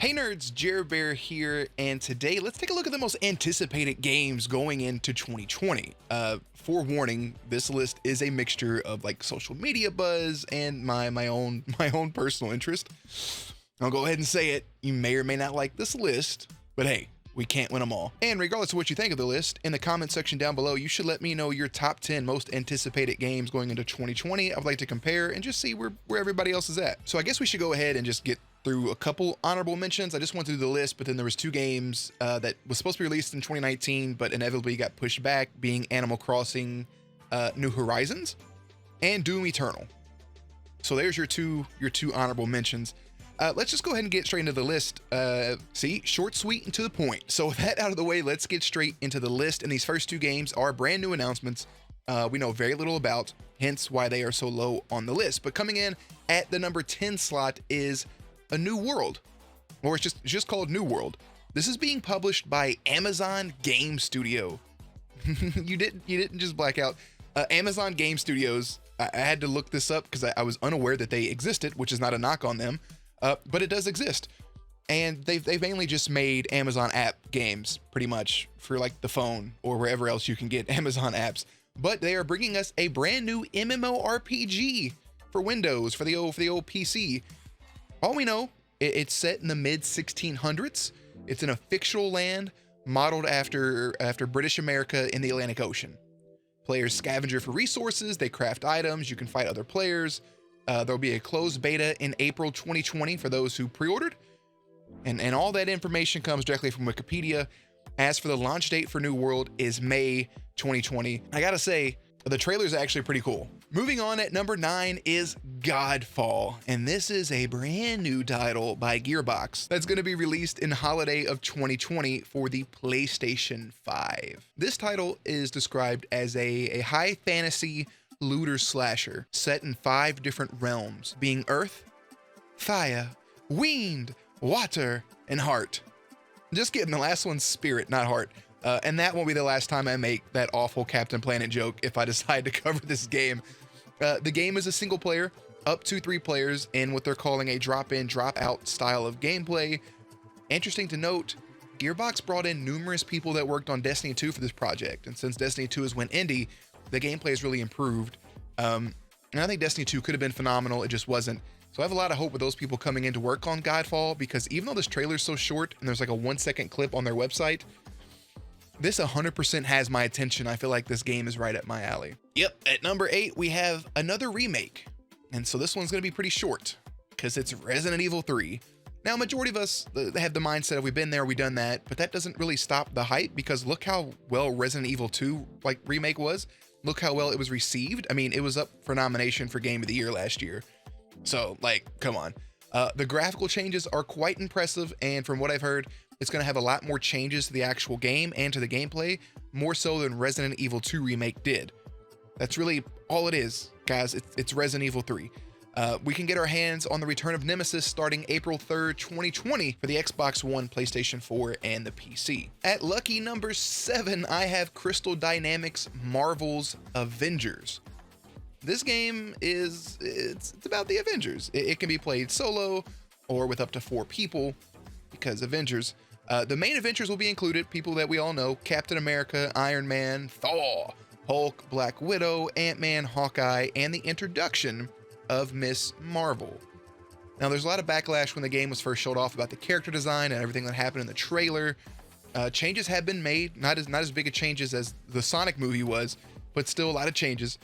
Hey nerds, Jared Bear here, and today let's take a look at the most anticipated games going into 2020. Forewarning, this list is a mixture of like social media buzz and my own personal interest. I'll go ahead and say it. You may or may not like this list, but hey, we can't win them all. And regardless of what you think of the list, in the comment section down below, you should let me know your top 10 most anticipated games going into 2020. I would like to compare and just see where everybody else is at. So I guess we should go ahead and just get through a couple honorable mentions. I just went through the list, but then there was two games that was supposed to be released in 2019, but inevitably got pushed back, being Animal Crossing New Horizons and Doom Eternal. So there's your two honorable mentions. Let's just go ahead and get straight into the list. See, short, sweet, and to the point. So with that out of the way, let's get straight into the list. And these first two games are brand new announcements we know very little about, hence why they are so low on the list. But coming in at the number 10 slot is A New World, or it's just called New World. This is being published by Amazon Game Studio. You didn't just black out. Amazon Game Studios. I had to look this up because I was unaware that they existed, which is not a knock on them. But it does exist, and they've mainly just made Amazon app games, pretty much for like the phone or wherever else you can get Amazon apps. But they are bringing us a brand new MMORPG for Windows, for the old PC. All we know, it's set in the mid 1600s. It's in a fictional land modeled after British America in the Atlantic Ocean. Players scavenger for resources, they craft items, you can fight other players. There'll be a closed beta in April 2020 for those who pre-ordered. And all that information comes directly from Wikipedia. As for the launch date for New World is May 2020. I gotta say, the trailer's actually pretty cool. Moving on, at number 9 is Godfall. And this is a brand new title by Gearbox that's going to be released in holiday of 2020 for the PlayStation 5. This title is described as a high fantasy looter slasher set in 5 different realms, being earth, fire, wind, water, and heart. Just kidding, the last one's spirit, not heart. And that won't be the last time I make that awful Captain Planet joke if I decide to cover this game. The game is a single player, up to 3 players, in what they're calling a drop-in, drop-out style of gameplay. Interesting to note, Gearbox brought in numerous people that worked on Destiny 2 for this project, and since Destiny 2 is went indie, the gameplay has really improved. And I think Destiny 2 could have been phenomenal, it just wasn't. So I have a lot of hope with those people coming in to work on Godfall, because even though this trailer is so short and there's like a 1-second clip on their website, this 100% has my attention. I feel like this game is right up my alley. Yep, at number 8, we have another remake. And so this one's gonna be pretty short, because it's Resident Evil 3. Now, majority of us have the mindset of we've been there, we've done that, but that doesn't really stop the hype, because look how well Resident Evil 2 like remake was. Look how well it was received. I mean, it was up for nomination for Game of the Year last year. So, like, come on. The graphical changes are quite impressive, and from what I've heard, it's going to have a lot more changes to the actual game and to the gameplay, more so than Resident Evil 2 Remake did. That's really all it is, guys. It's Resident Evil 3. We can get our hands on the Return of Nemesis starting April 3rd, 2020 for the Xbox One, PlayStation 4, and the PC. At lucky number 7, I have Crystal Dynamics' Marvel's Avengers. This game it's about the Avengers. It can be played solo or with up to 4 people, because Avengers. The main Avengers will be included, people that we all know: Captain America, Iron Man, Thor, Hulk, Black Widow, Ant-Man, Hawkeye, and the introduction of Miss Marvel. Now, there's a lot of backlash when the game was first showed off about the character design and everything that happened in the trailer. Changes have been made, not as big of changes as the Sonic movie was, but still a lot of changes.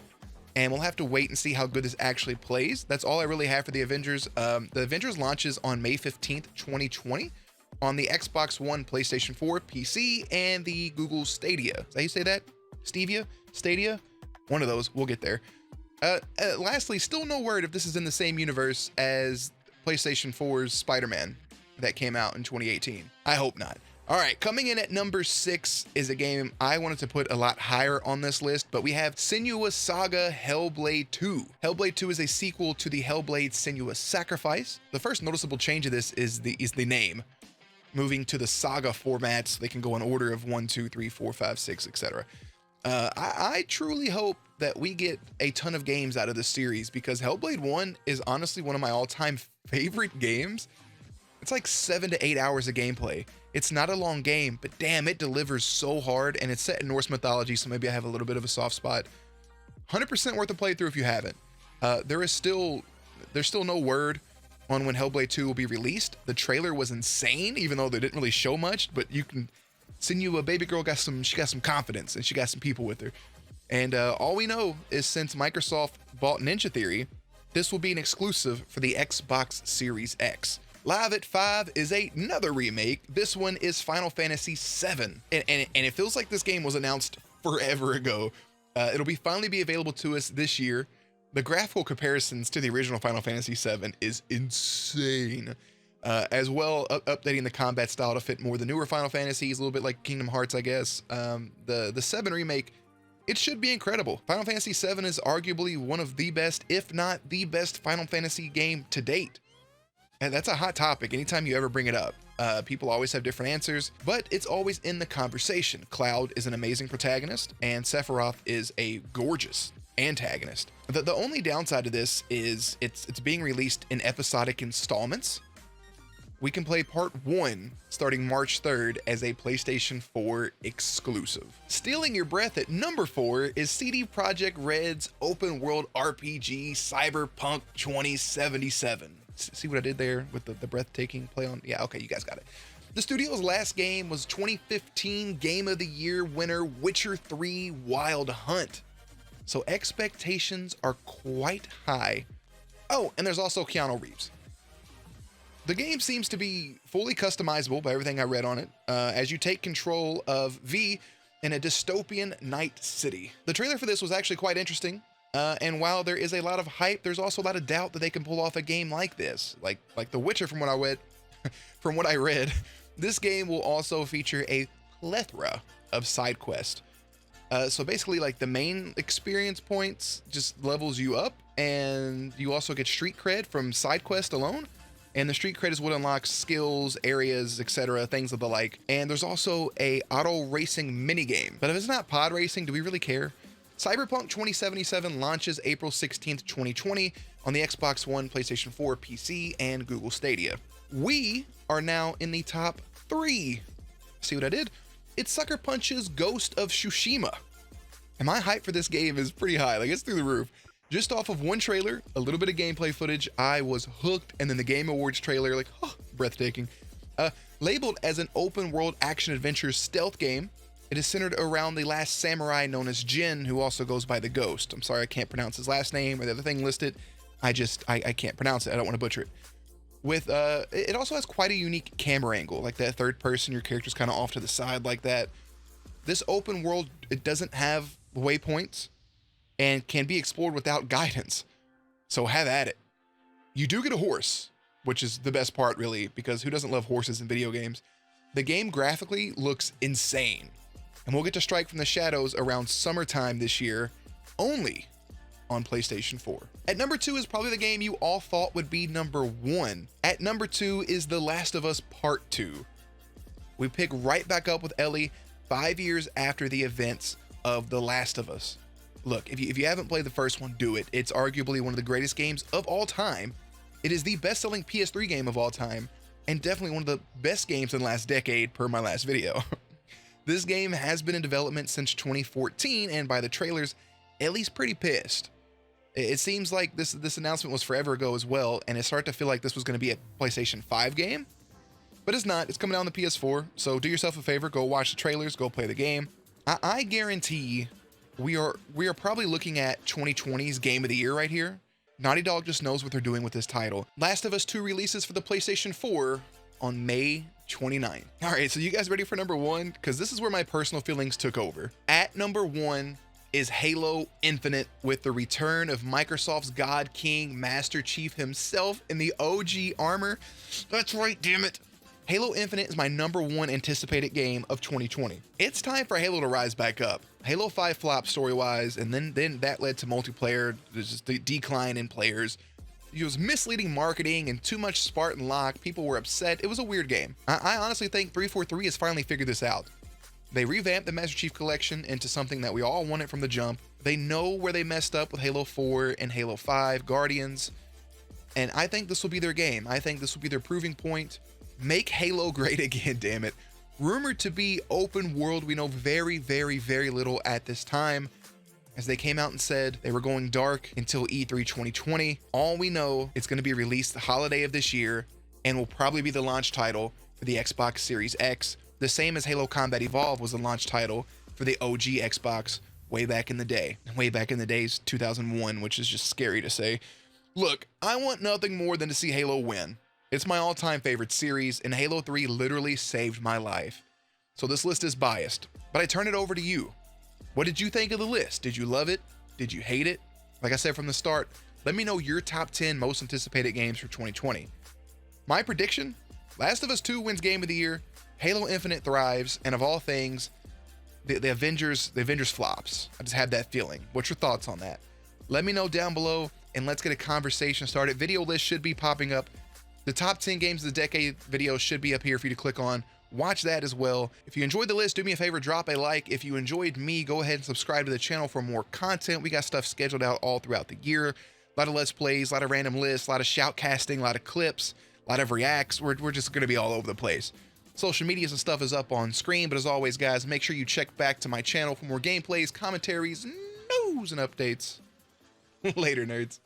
And we'll have to wait and see how good this actually plays. That's all I really have for the Avengers. The Avengers launches on May 15th, 2020 on the Xbox One, PlayStation 4, PC, and the Google Stadia. Is that how you say that? Stadia? One of those. We'll get there. Lastly, still no word if this is in the same universe as PlayStation 4's Spider-Man that came out in 2018. I hope not. All right, coming in at number 6 is a game I wanted to put a lot higher on this list, but we have Senua's Saga Hellblade II. Hellblade 2 is a sequel to the Hellblade Senua's Sacrifice. The first noticeable change of this is the name, moving to the Saga format so they can go in order of 1, 2, 3, 4, 5, 6, etc. I truly hope that we get a ton of games out of this series, because Hellblade 1 is honestly one of my all-time favorite games. It's like 7 to 8 hours of gameplay. It's not a long game, but damn, it delivers so hard, and it's set in Norse mythology, so maybe I have a little bit of a soft spot. 100% worth a playthrough if you haven't. There's still no word on when Hellblade 2 will be released. The trailer was insane, even though they didn't really show much, but you can send you a baby girl she got some confidence, and she got some people with her. And all we know is since Microsoft bought Ninja Theory, this will be an exclusive for the Xbox Series X. Live at 5 is another remake. This one is Final Fantasy VII. And it feels like this game was announced forever ago. It'll finally be available to us this year. The graphical comparisons to the original Final Fantasy VII is insane. As well, updating the combat style to fit more the newer Final Fantasies, a little bit like Kingdom Hearts, I guess. The 7 remake, it should be incredible. Final Fantasy VII is arguably one of the best, if not the best Final Fantasy game to date. And that's a hot topic anytime you ever bring it up. People always have different answers, but it's always in the conversation. Cloud is an amazing protagonist, and Sephiroth is a gorgeous antagonist. The only downside to this is it's being released in episodic installments. We can play part 1 starting March 3rd as a PlayStation 4 exclusive. Stealing your breath at number 4 is CD Projekt Red's open world RPG Cyberpunk 2077. See what I did there with the breathtaking play on? Yeah, okay, you guys got it. The studio's last game was 2015 Game of the Year winner Witcher 3 Wild Hunt. So expectations are quite high. Oh, and there's also Keanu Reeves. The game seems to be fully customizable by everything I read on it, as you take control of V in a dystopian night city. The trailer for this was actually quite interesting. And while there is a lot of hype, there's also a lot of doubt that they can pull off a game like this. Like The Witcher, from what I read, this game will also feature a plethora of side quests. So basically, like, the main experience points just levels you up, and you also get street cred from side quest alone. And the street cred is what unlocks skills, areas, etc., things of the like. And there's also a auto racing minigame. But if it's not pod racing, do we really care? Cyberpunk 2077 launches April 16th, 2020 on the Xbox One, PlayStation 4, PC, and Google Stadia. We are now in the top 3. See what I did? It's Sucker Punch's Ghost of Tsushima. And my hype for this game is pretty high. Like, it's through the roof. Just off of one trailer, a little bit of gameplay footage, I was hooked. And then the Game Awards trailer, like, oh, breathtaking. Labeled as an open world action adventure stealth game, it is centered around the last samurai known as Jin, who also goes by the Ghost. I'm sorry, I can't pronounce his last name or the other thing listed. I can't pronounce it. I don't want to butcher it. It also has quite a unique camera angle, like that third person, your character's kind of off to the side like that. This open world, it doesn't have waypoints and can be explored without guidance. So have at it. You do get a horse, which is the best part really, because who doesn't love horses in video games? The game graphically looks insane. And we'll get to Strike from the Shadows around summertime this year, only on PlayStation 4. At number 2 is probably the game you all thought would be number 1. At number 2 is The Last of Us Part 2. We pick right back up with Ellie 5 years after the events of The Last of Us. Look, if you haven't played the first one, do it. It's arguably one of the greatest games of all time. It is the best-selling PS3 game of all time, and definitely one of the best games in the last decade per my last video. This game has been in development since 2014, and by the trailers, Ellie's pretty pissed. It seems like this announcement was forever ago as well, and it started to feel like this was going to be a PlayStation 5 game, but it's not. It's coming out on the PS4, so do yourself a favor, go watch the trailers, go play the game. I guarantee we are probably looking at 2020's Game of the Year right here. Naughty Dog just knows what they're doing with this title. Last of Us 2 releases for the PlayStation 4 on May 29th. All right, so you guys ready for number 1? Because this is where my personal feelings took over. At number 1 is Halo Infinite, with the return of Microsoft's God King Master Chief himself in the OG armor. That's right, damn it. Halo Infinite is my number 1 anticipated game of 2020. It's time for Halo to rise back up. Halo 5 flopped story-wise, and then that led to multiplayer. There's just the decline in players. It was misleading marketing and too much Spartan lock. People were upset. It was a weird game. I honestly think 343 has finally figured this out. They revamped the Master Chief Collection into something that we all wanted from the jump. They know where they messed up with Halo 4 and Halo 5 Guardians. And I think this will be their game. I think this will be their proving point. Make Halo great again, damn it. Rumored to be open world. We know very, very, very little at this time, as they came out and said they were going dark until E3 2020. All we know, it's going to be released the holiday of this year and will probably be the launch title for the Xbox Series X, the same as Halo Combat Evolved was the launch title for the OG Xbox way back in the day. Way back in the days, 2001, which is just scary to say. Look, I want nothing more than to see Halo win. It's my all-time favorite series, and Halo 3 literally saved my life. So this list is biased, but I turn it over to you. What did you think of the list? Did you love it? Did you hate it? Like I said from the start, let me know your top 10 most anticipated games for 2020. My prediction? Last of Us 2 wins Game of the Year, Halo Infinite thrives, and of all things, the Avengers flops. I just had that feeling. What's your thoughts on that? Let me know down below, and let's get a conversation started. Video list should be popping up. The top 10 games of the decade video should be up here for you to click on. Watch that as well. If you enjoyed the list, do me a favor, drop a like. If you enjoyed me, go ahead and subscribe to the channel for more content. We got stuff scheduled out all throughout the year. A lot of Let's Plays, a lot of random lists, a lot of shoutcasting, a lot of clips, a lot of reacts. We're just going to be all over the place. Social medias and stuff is up on screen, but as always, guys, make sure you check back to my channel for more gameplays, commentaries, news, and updates. Later, nerds.